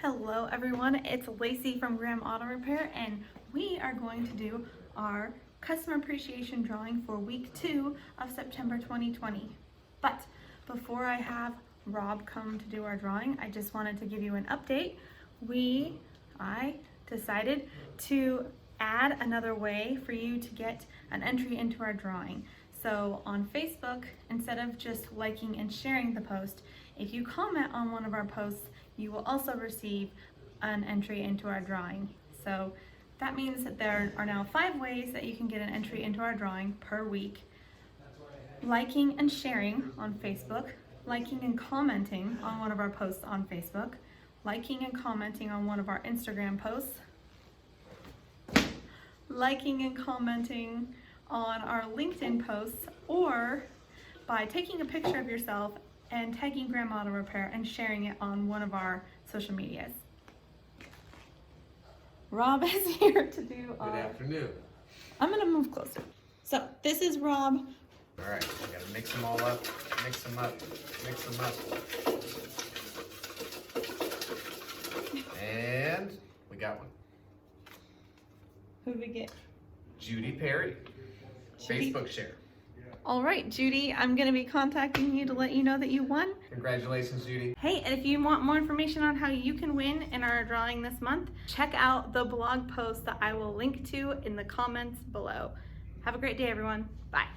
Hello everyone, it's Lacey from Graham Auto Repair, and we are going to do our customer appreciation drawing for week 2 of September 2020. But before I have Rob come to do our drawing, I just wanted to give you an update. I decided to add another way for you to get an entry into our drawing. So on Facebook, instead of just liking and sharing the post, if you comment on one of our posts, you will also receive an entry into our drawing. So that means that there are now 5 ways that you can get an entry into our drawing per week. Liking and sharing on Facebook, liking and commenting on one of our posts on Facebook, liking and commenting on one of our Instagram posts, liking and commenting on our LinkedIn posts, or by taking a picture of yourself and tagging Graham Auto Repair and sharing it on one of our social medias. Rob is here to do Good afternoon. I'm gonna move closer. So this is Rob. All right, we gotta mix them all up, mix them up, mix them up. And we got one. Who did we get? Judy Perry, Judy? Facebook share. All right, Judy, I'm gonna be contacting you to let you know that you won. Congratulations, Judy. Hey, and if you want more information on how you can win in our drawing this month, check out the blog post that I will link to in the comments below. Have a great day, everyone. Bye.